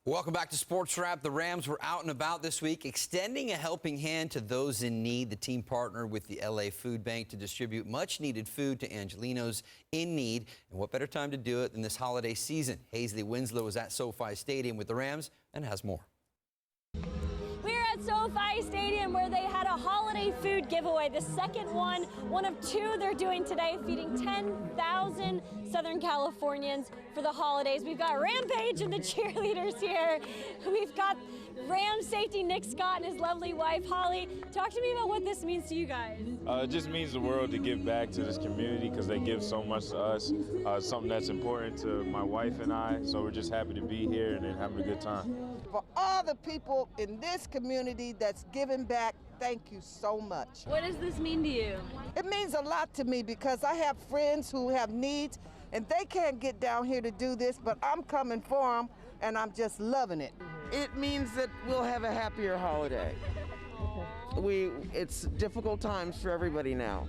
Welcome back to Sportswrap. The Rams were out and about this week, extending a helping hand to those in need. The team partnered with the LA Food Bank to distribute much-needed food to Angelinos in need. And what better time to do it than this holiday season? Hazley Winslow was at SoFi Stadium with the Rams and has more. We're at SoFi Stadium where they had a holiday food giveaway, the second one of two they're doing today, feeding 10,000 Southern Californians for the holidays. We've got Rampage and the cheerleaders here. We've got Rams safety Nick Scott and his lovely wife Holly. Talk to me about what this means to you guys. It just means the world to give back to this community because they give so much to us. Something that's important to my wife and I, so we're just happy to be here and having a good time. For all the people in this community that's giving back, thank you so much. What does this mean to you? It means a lot to me because I have friends who have needs and they can't get down here to do this, but I'm coming for them and I'm just loving it. It means that we'll have a happier holiday. It's difficult times for everybody now,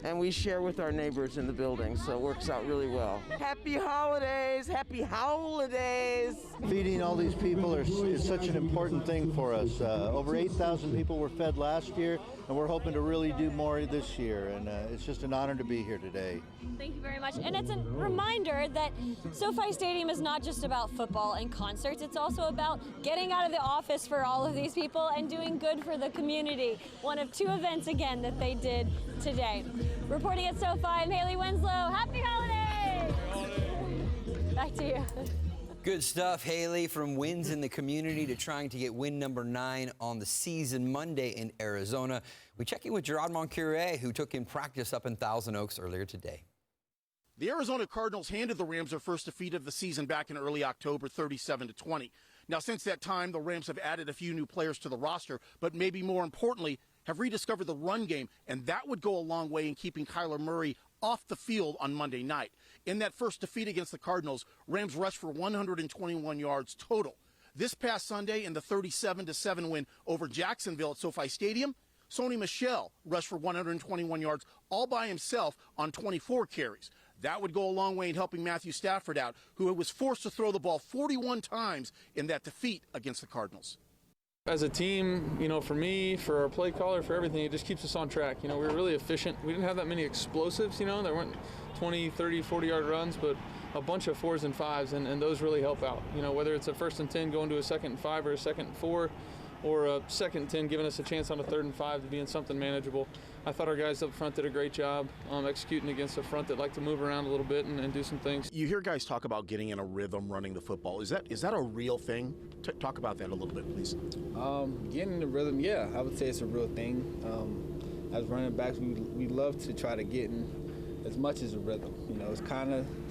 and we share with our neighbors in the building, so it works out really well. Happy holidays, happy holidays. Feeding all these people is such an important thing for us. Over 8,000 people were fed last year, and we're hoping to really do more this year, and it's just an honor to be here today. Thank you very much. And it's a reminder that SoFi Stadium is not just about football and concerts, it's also about getting out of the office for all of these people and doing good for the community. One of two events, again, that they did today. Reporting at SoFi, I'm Hazley Winslow. Happy holidays! Back to you. Good stuff, Haley, from wins in the community to trying to get win number 9 on the season Monday in Arizona. We check in with Gerard Moncure, who took in practice up in Thousand Oaks earlier today. The Arizona Cardinals handed the Rams their first defeat of the season back in early October, 37-20. Now, since that time, the Rams have added a few new players to the roster, but maybe more importantly, have rediscovered the run game, and that would go a long way in keeping Kyler Murray off the field on Monday night. In that first defeat against the Cardinals, Rams rushed for 121 yards total. This past Sunday in the 37-7 win over Jacksonville at SoFi Stadium, Sony Michel rushed for 121 yards all by himself on 24 carries. That would go a long way in helping Matthew Stafford out, who was forced to throw the ball 41 times in that defeat against the Cardinals. As a team, for me, for our play caller, for everything, it just keeps us on track. We were really efficient. We didn't have that many explosives, there weren't 20, 30, 40-yard runs, but a bunch of 4s and 5s, and those really help out. Whether it's a 1st and 10 going to a 2nd and 5 or a 2nd and 4, or a 2nd and 10 giving us a chance on a 3rd and 5 to be in something manageable. I thought our guys up front did a great job executing against a front that like to move around a little bit and do some things. You hear guys talk about getting in a rhythm running the football. Is that a real thing? Talk about that a little bit, please. Getting in the rhythm, yeah, I would say it's a real thing. As running backs, we love to try to get in as much as a rhythm.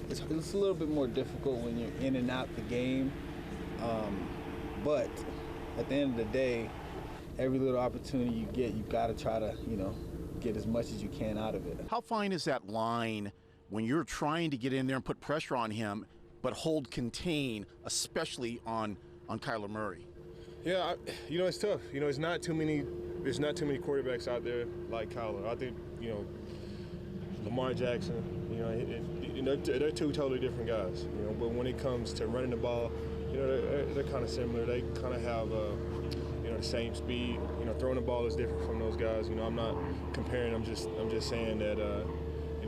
It's a little bit more difficult when you're in and out the game, but at the end of the day, every little opportunity you get, you've got to try to, get as much as you can out of it. How fine is that line when you're trying to get in there and put pressure on him, but hold contain, especially on Kyler Murray? Yeah, it's tough. There's not too many quarterbacks out there like Kyler. I think, Lamar Jackson, they're two totally different guys. But when it comes to running the ball, they're kind of similar. They kind of have, the same speed. Throwing the ball is different from those guys. I'm not comparing. I'm just saying that,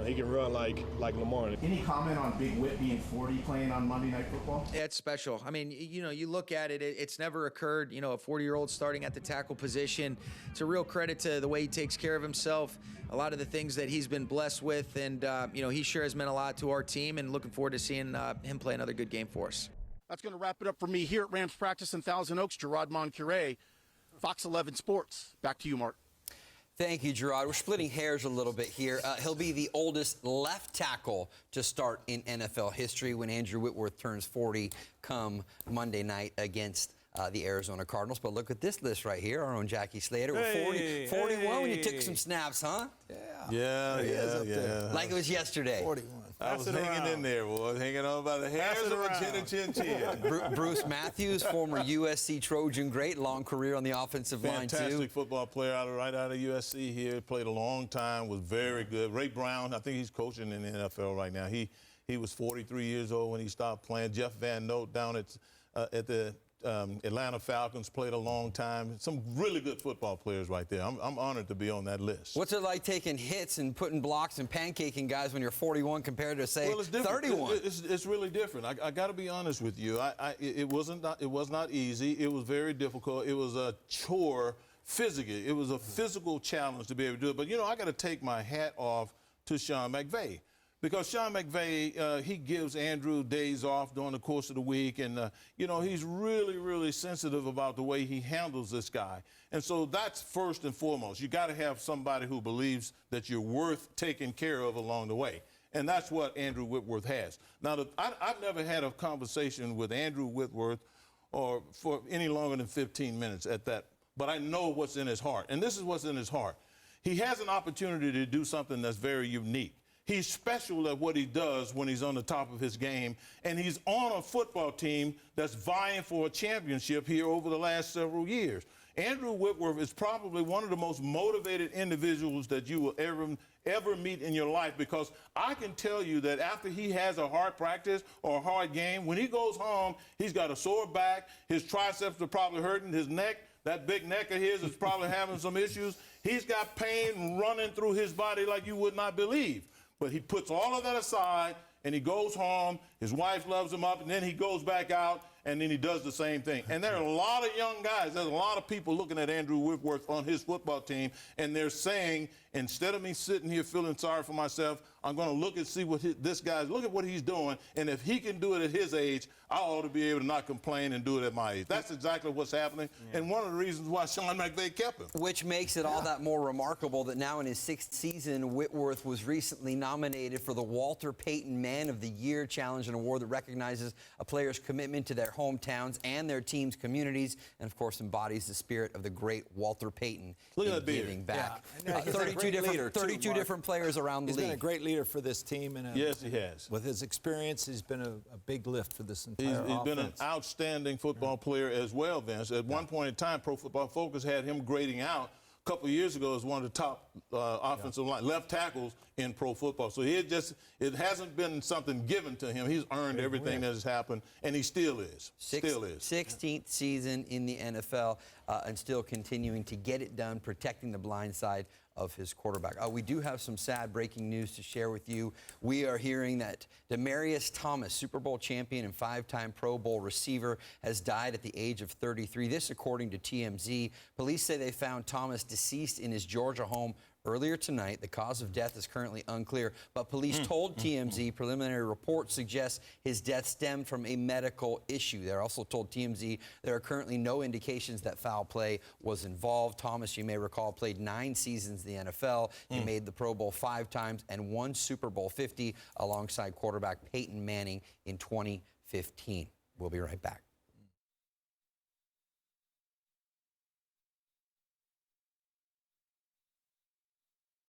he can run like Lamar. Any comment on Big Whit being 40 playing on Monday Night Football? Yeah, it's special. I mean, you look at it, it's never occurred, a 40-year-old starting at the tackle position. It's a real credit to the way he takes care of himself, a lot of the things that he's been blessed with, and, he sure has meant a lot to our team, and looking forward to seeing him play another good game for us. That's going to wrap it up for me here at Rams practice in Thousand Oaks. Gerard Moncure, Fox 11 Sports. Back to you, Mark. Thank you, Gerard. We're splitting hairs a little bit here. He'll be the oldest left tackle to start in NFL history when Andrew Whitworth turns 40 come Monday night against the Arizona Cardinals. But look at this list right here. Our own Jackie Slater with 41 when you took some snaps, huh? Yeah. Like it was yesterday. 41. I was hanging in there, boy, hanging on by the hairs of a chin. Bruce Matthews, former USC Trojan great, long career on the offensive line, too. Fantastic football player right out of USC here. Played a long time, was very good. Ray Brown, I think he's coaching in the NFL right now. He was 43 years old when he stopped playing. Jeff Van Note down at the Atlanta Falcons, played a long time. Some really good football players right there. I'm honored to be on that list. What's it like taking hits and putting blocks and pancaking guys when you're 41 compared to, say, well, it's different. 31? It's really different. I got to be honest with you. It was not easy. It was very difficult. It was a chore physically. It was a physical challenge to be able to do it. But, you know, I got to take my hat off to Sean McVay. Because Sean McVay, he gives Andrew days off during the course of the week. And, you know, he's really, really sensitive about the way he handles this guy. And so that's first and foremost. You got to have somebody who believes that you're worth taking care of along the way. And that's what Andrew Whitworth has. Now, I've never had a conversation with Andrew Whitworth or for any longer than 15 minutes at that. But I know what's in his heart. And this is what's in his heart. He has an opportunity to do something that's very unique. He's special at what he does when he's on the top of his game, and he's on a football team that's vying for a championship here over the last several years. Andrew Whitworth is probably one of the most motivated individuals that you will ever meet in your life, because I can tell you that after he has a hard practice or a hard game, when he goes home, he's got a sore back, his triceps are probably hurting, his neck, that big neck of his is probably having some issues. He's got pain running through his body like you would not believe. But he puts all of that aside, and he goes home. His wife loves him up, and then he goes back out, and then he does the same thing. And there are a lot of young guys. There's a lot of people looking at Andrew Whitworth on his football team, and they're saying, instead of me sitting here feeling sorry for myself, I'm going to look and see what this guy's, look at what he's doing, and if he can do it at his age, I ought to be able to not complain and do it at my age. That's exactly what's happening, and one of the reasons why Sean McVay kept him. Which makes it all that more remarkable that now in his 6th season, Whitworth was recently nominated for the Walter Payton Man of the Year Challenge, an award that recognizes a player's commitment to their hometowns and their team's communities, and of course embodies the spirit of the great Walter Payton in giving back. Yeah. 32 different players around the league. He's been a great leader for this team. And yes, he has. With his experience, he's been a big lift for this entire offense. He's been an outstanding football player as well, Vince. At one point in time, Pro Football Focus had him grading out a couple of years ago as one of the top offensive line, left tackles in pro football. So it hasn't been something given to him. He's earned everything that has happened, and he still is. 16th season in the NFL, and still continuing to get it done, protecting the blind side of his quarterback. We do have some sad breaking news to share with you. We are hearing that Demaryius Thomas, Super Bowl champion and 5-time Pro Bowl receiver, has died at the age of 33. This according to TMZ. Police say they found Thomas deceased in his Georgia home earlier tonight. The cause of death is currently unclear, but police told TMZ preliminary reports suggest his death stemmed from a medical issue. They also told TMZ there are currently no indications that foul play was involved. Thomas, you may recall, played 9 seasons in the NFL. He made the Pro Bowl 5 times and won Super Bowl 50 alongside quarterback Peyton Manning in 2015. We'll be right back.